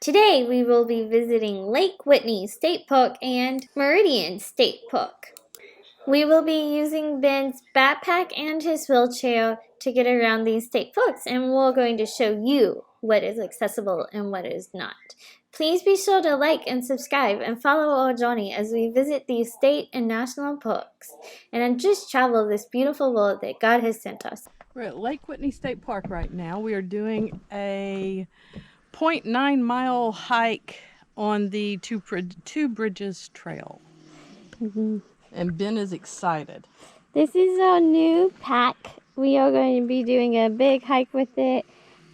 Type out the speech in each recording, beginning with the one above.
Today we will be visiting Lake Whiteny State Park and Meridian State Park. We will be using Ben's backpack and his wheelchair to get around these state parks, and we're going to show you what is accessible and what is not. Please be sure to like and subscribe and follow our journey as we visit these state and national parks and just travel this beautiful world that God has sent us. We're at Lake Whiteny State Park right now. We are doing a 0.9 mile hike on the Two Bridges Trail. And Ben is excited. This is our new pack. We are going to be doing a big hike with it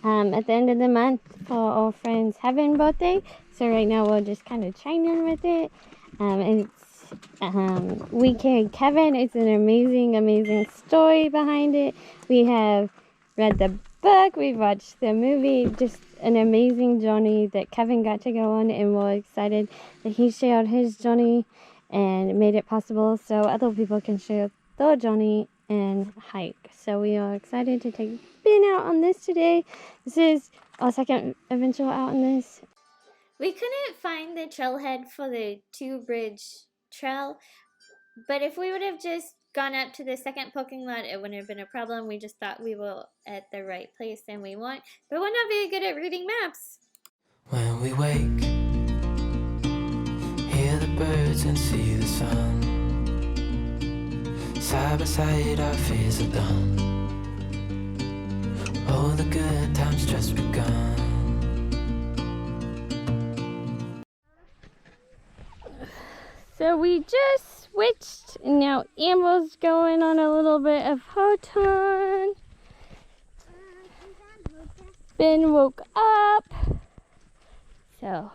at the end of the month for our friend's Heaven birthday. So right now we're just kind of training with it. And it's We Carry Kevan. It's an amazing story behind it. We have read the book, we've watched the movie, just an amazing journey that Kevin got to go on, and we're excited that he shared his journey and made it possible so other people can share their journey and hike. So we are excited to take Ben out on this today. This is our second adventure out on this. We couldn't find the trailhead for the Two Bridge Trail, but if we would have just gone up to the second parking lot, it wouldn't have been a problem. We just thought we were at the right place and we weren't, but we're not very good at reading maps. When we wake, hear the birds and see the sun. Side by side our fears are done. Oh, the good times just begun. So we just switched, and now Amber's going on a little bit of her turn. Ben woke up. So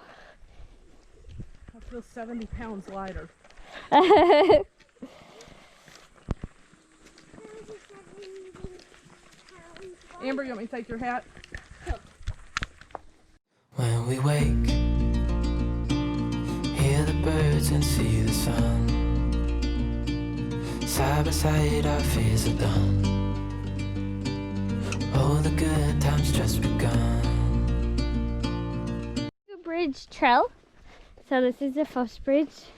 I feel 70 pounds lighter. Amber, you want me to take your hat? When we wake, hear the birds and see the sun. Side by side our fears are done. Oh, the good times just begun. Bridge Trail. So this is the first bridge.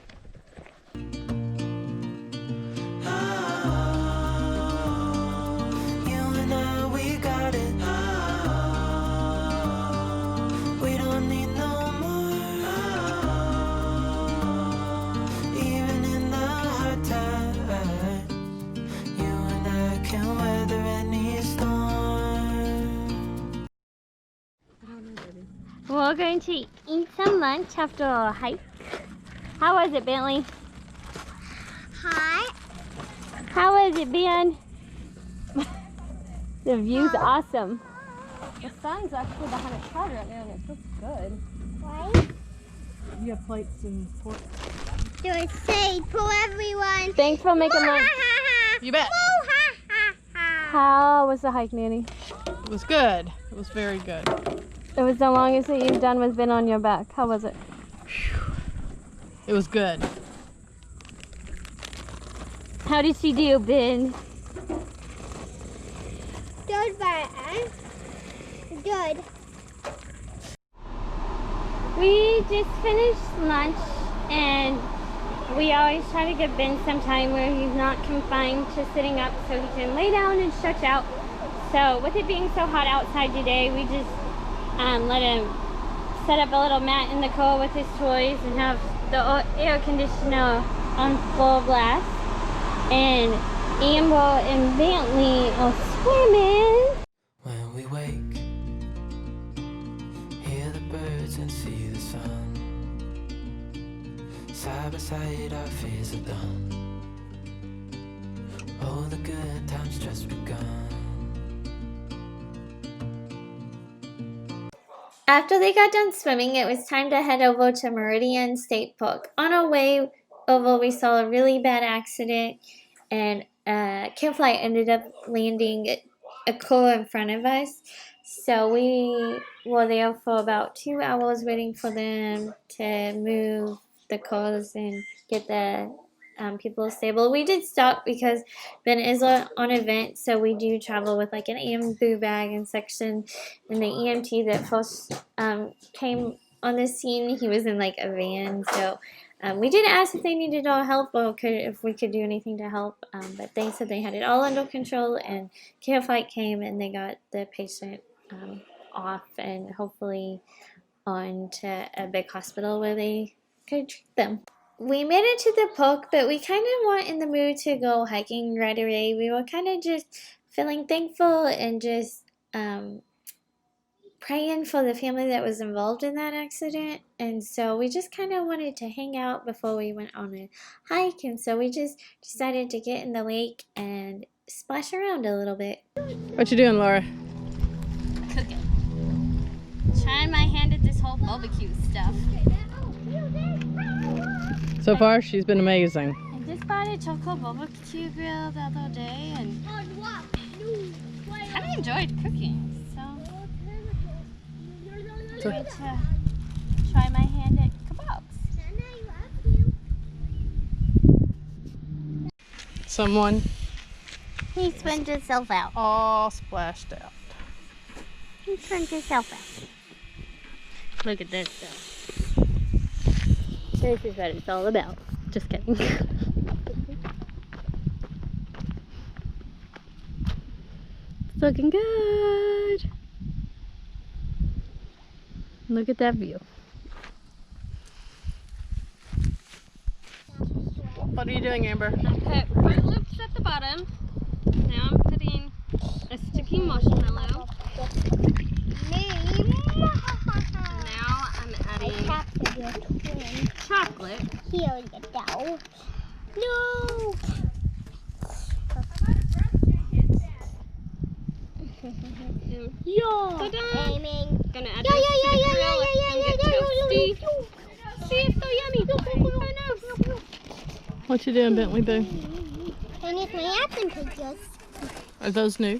We're going to eat some lunch after our hike. How was it, Bentley? Hi. How was it, Ben? The view's awesome. The sun's actually behind a cloud right now and it looks good. Right? You have plates and forks. Do a say for everyone. Thanks for making lunch. You bet. How was the hike, Nanny? It was good. It was very good. It was the longest that you've done with Ben on your back. How was it? It was good. How did she do, Ben? Good, Ben. Good. We just finished lunch, and we always try to give Ben some time where he's not confined to sitting up so he can lay down and stretch out. So with it being so hot outside today, we just let him set up a little mat in the car with his toys and have the air conditioner on full blast. And Amber and Bentley are swimming. When we wake, hear the birds and see the sun. Side by side our fears are done. Oh, the good times just begun. After they got done swimming, it was time to head over to Meridian State Park. On our way over, we saw a really bad accident, and a campfire ended up landing a car in front of us. So we were there for about 2 hours waiting for them to move the cars and get the people stable. We did stop because Ben is on event, so we do travel with like an ambu bag and section. And the EMT that first came on the scene. He was in like a van, so we did ask if they needed all help or if we could do anything to help, but they said they had it all under control, and care flight came and they got the patient off and hopefully on to a big hospital where they could treat them. We made it to the park, but we kind of weren't in the mood to go hiking right away. We were kind of just feeling thankful and just praying for the family that was involved in that accident. And so we just kind of wanted to hang out before we went on a hike. And so we just decided to get in the lake and splash around a little bit. What you doing, Laura? Cooking. Trying my hand at this whole barbecue stuff. So far, she's been amazing. I just bought a chocolate barbecue grill the other day and I enjoyed cooking. So I'm going to try my hand at kebabs. Someone He spun himself out. all splashed out. He spun himself out. Look at this stuff. This is what it's all about. Just kidding. It's looking good. Look at that view. What are you doing, Amber? I put Fruit Loops at the bottom. Now I'm putting a sticky marshmallow. Now I'm adding chocolate. Here you go. No! Ta-da! Aiming. Gonna add this to the grill. It's gonna get toasty. See, it's so yummy. Oh no! What you doing, Bentley Boo? And it's my action pictures. Are those new?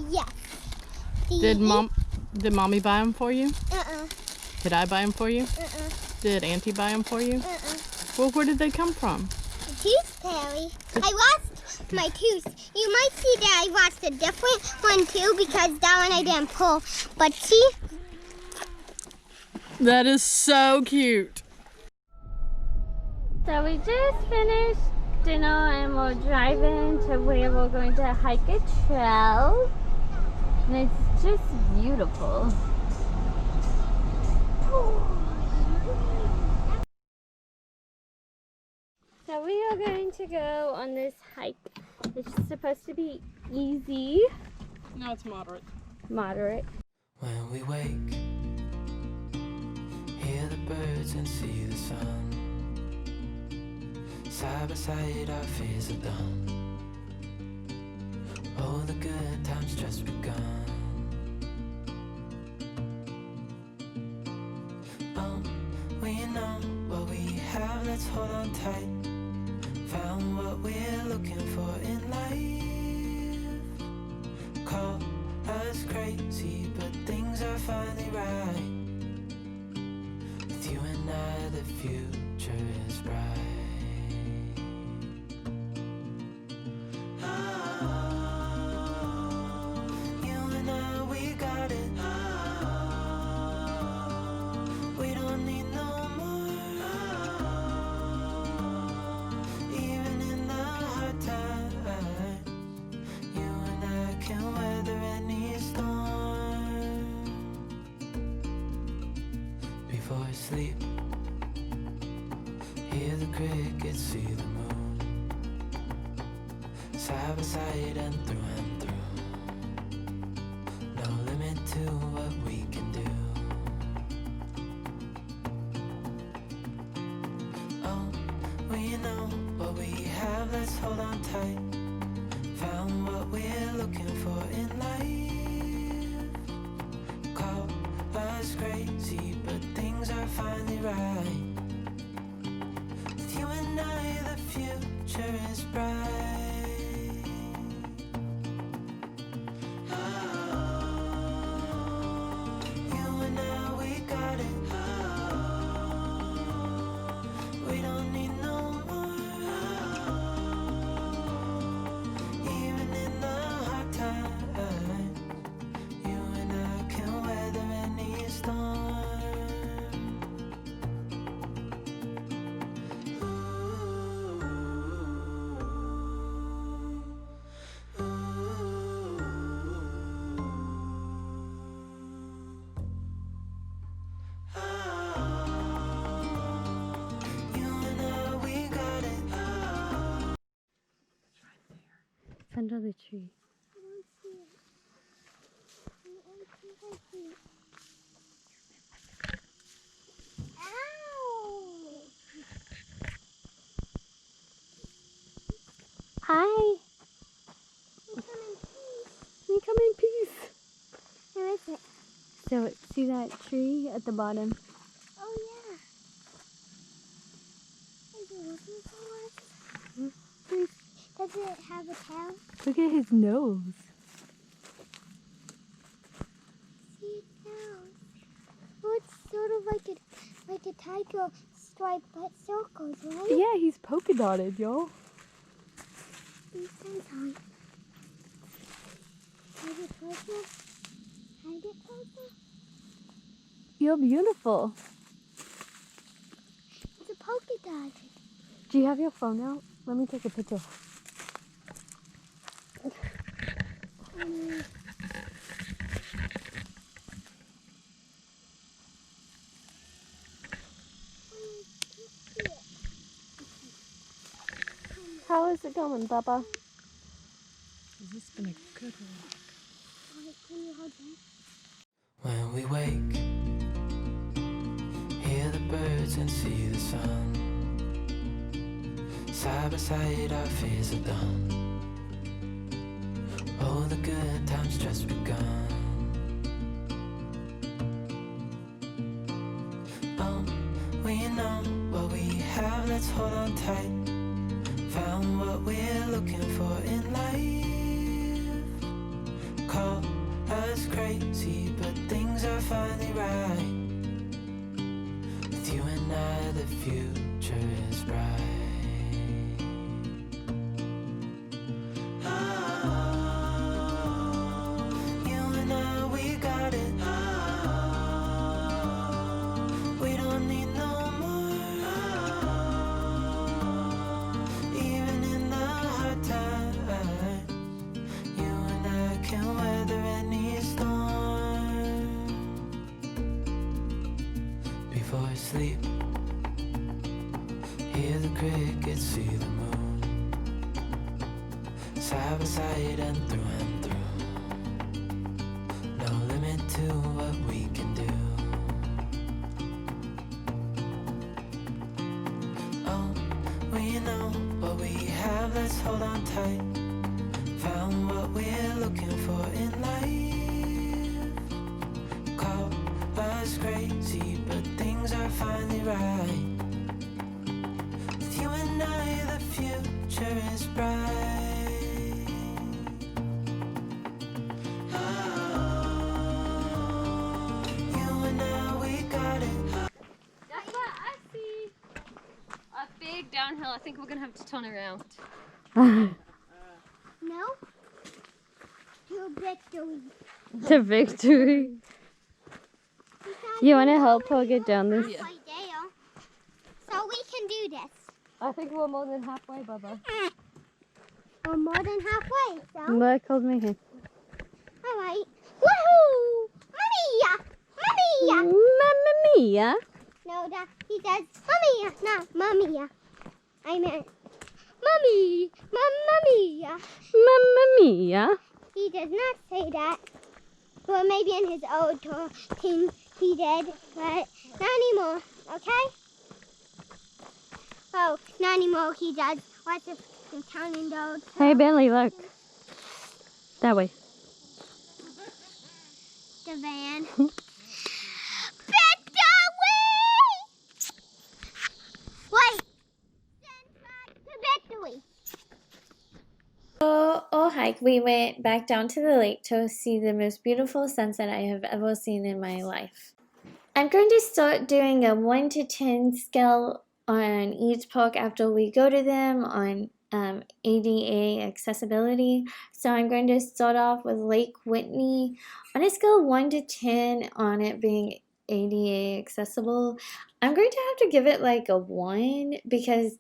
Yeah. Did mommy buy them for you? Uh-uh. Did I buy them for you? Uh-uh. Did Auntie buy them for you? Uh-uh. Well, where did they come from? Tooth fairy. I lost my tooth. You might see that I lost a different one too because that one I didn't pull. But see? That is so cute. So we just finished dinner and we're driving to where we're going to hike a trail. And it's just beautiful. So we are going to go on this hike. It's supposed to be easy, No, it's moderate. moderate. When we wake, hear the birds and see the sun. Side by side our fears are done. Oh, the good times just begun. Oh, we know what we have, let's hold on tight. Found what we're looking for in life. Call us crazy, but things are finally right. With you and I, the future is bright. Before I sleep, hear the crickets, see the moon. Side by side and through. No limit to what we can do. Oh, we know what we have, let's hold on tight. Found what we're looking for in life. Call us crazy, but things are finally right. With you and I, the future is bright. Oh, you and I, we got it. Oh, we don't need no more. Oh, even in the hard times. under the tree. I don't see it. I think I see it. Ow! Hi. We come in peace. We come in peace. Where is it? So, see that tree at the bottom? Oh, yeah. Is it looking for us? Does it have a tail? Look at his nose. See it now. Oh, it's sort of like a tiger stripe, but circles, right? Yeah, he's polka dotted, y'all. These things on. Hide it closer. Hide it closer. You're beautiful. It's a polka dot. Do you have your phone out? Let me take a picture. How is it going, Bubba? Has this been a good walk? Can you hold that? When we wake, hear the birds and see the sun. Side by side, our fears are done. Oh, the good times just begun. Oh, we know what we have, let's hold on tight. Found what we're looking for in life. Call us crazy, but things are finally right. With you and I, the future is bright. Before I sleep, hear the crickets, see the moon. Side by side and through. No limit to what we can do. Oh, we know what we have, let's hold on tight. Found what we're looking for in life. Call us crazy, but things are finally right. With you and I, the future is bright. Oh, you and I, we got it. That's what I see. A big downhill. I think we're gonna have to turn around. No? To victory. To victory. You want to help her get down this? Yeah. Halfway there. So we can do this. I think we're more than halfway, Bubba. We're more than halfway, so. Look, hold me here. Alright. Woohoo! Mamma mia! Mamma mia. No, he says mamma, not mamma. I meant mummy, mamma mia. Mamma mia. He does not say that. Well, maybe in his old team he did, but not anymore, okay? Oh, not anymore, he does. Watch the counting dogs. Hey, Bentley, look. That way. The van. Victory! Wait! Send back to victory. All hike, we went back down to the lake to see the most beautiful sunset I have ever seen in my life. I'm going to start doing a 1 to 10 scale on each park after we go to them on ADA accessibility. So I'm going to start off with Lake Whiteny on a scale of 1 to 10 on it being ADA accessible. I'm going to have to give it like a 1 because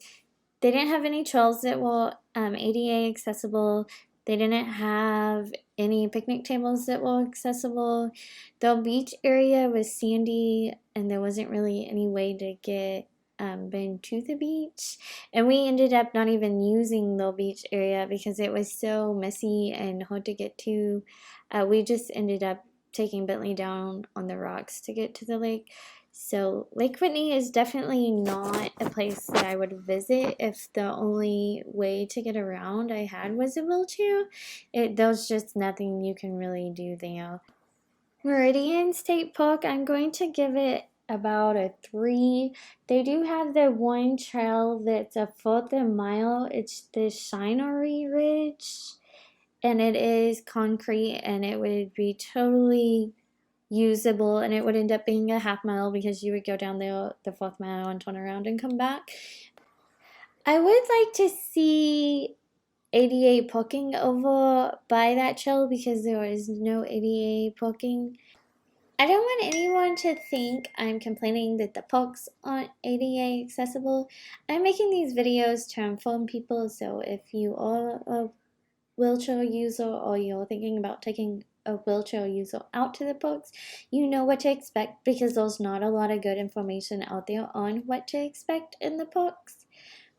they didn't have any trails that were ADA accessible. They didn't have any picnic tables that were accessible. The beach area was sandy and there wasn't really any way to get been to the beach, and we ended up not even using the beach area because it was so messy and hard to get to. We just ended up taking Bentley down on the rocks to get to the lake. So Lake Whitney is definitely not a place that I would visit if the only way to get around I had was a wheelchair. There's just nothing you can really do there. Meridian State Park, I'm going to give it about a 3. They do have the one trail that's a 1/4 mile. It's the Shinnery Ridge, and it is concrete, and it would be totally usable, and it would end up being a 1/2 mile because you would go down the 4th mile and turn around and come back. I would like to see ADA parking over by that trail because there is no ADA parking. I don't want anyone to think I'm complaining that the parks aren't ADA accessible. I'm making these videos to inform people, so if you are a wheelchair user or you're thinking about taking a wheelchair user out to the parks, you know what to expect because there's not a lot of good information out there on what to expect in the parks.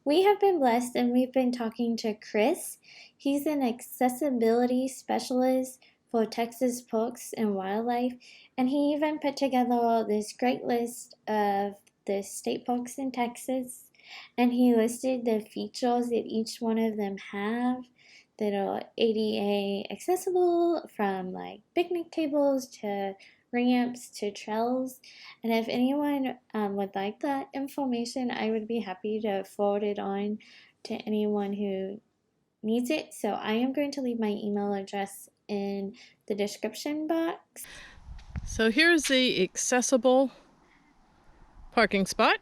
We have been blessed, and we've been talking to Chris. He's an accessibility specialist for Texas Parks and Wildlife, and he even put together this great list of the state parks in Texas, and he listed the features that each one of them have that are ADA accessible, from like picnic tables to ramps to trails. And if anyone would like that information, I would be happy to forward it on to anyone who needs it. So I am going to leave my email address in the description box. So here's the accessible parking spot.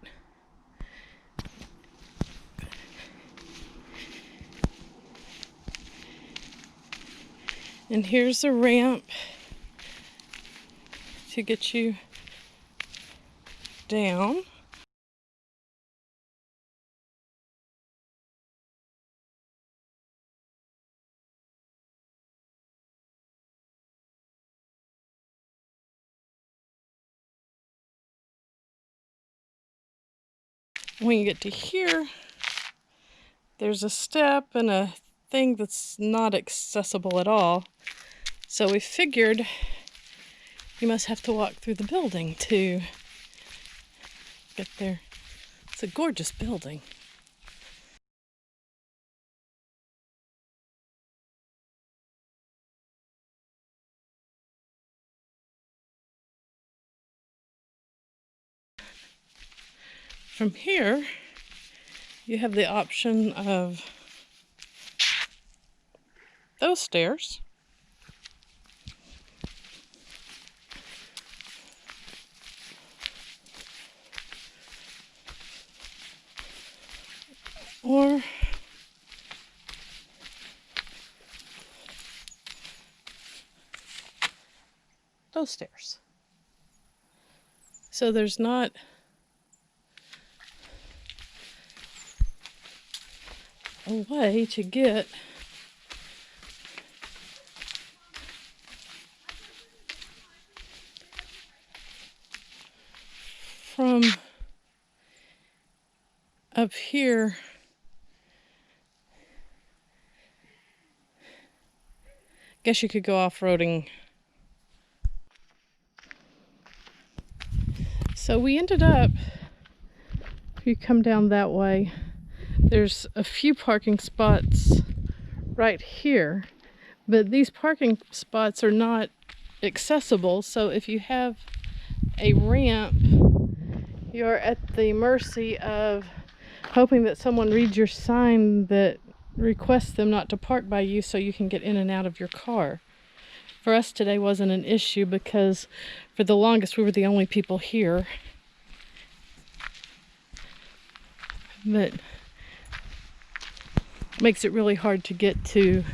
And here's a ramp to get you down. When you get to here, there's a step and a thing that's not accessible at all. So we figured you must have to walk through the building to get there. It's a gorgeous building. From here, you have the option of those stairs. Or those stairs. So there's not a way to get from up here guess you could go off-roading. So we ended up, if you come down that way, there's a few parking spots right here, but these parking spots are not accessible. So if you have a ramp, you're at the mercy of hoping that someone reads your sign that requests them not to park by you so you can get in and out of your car. For us today wasn't an issue because for the longest we were the only people here. But it makes it really hard to get to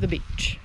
the beach.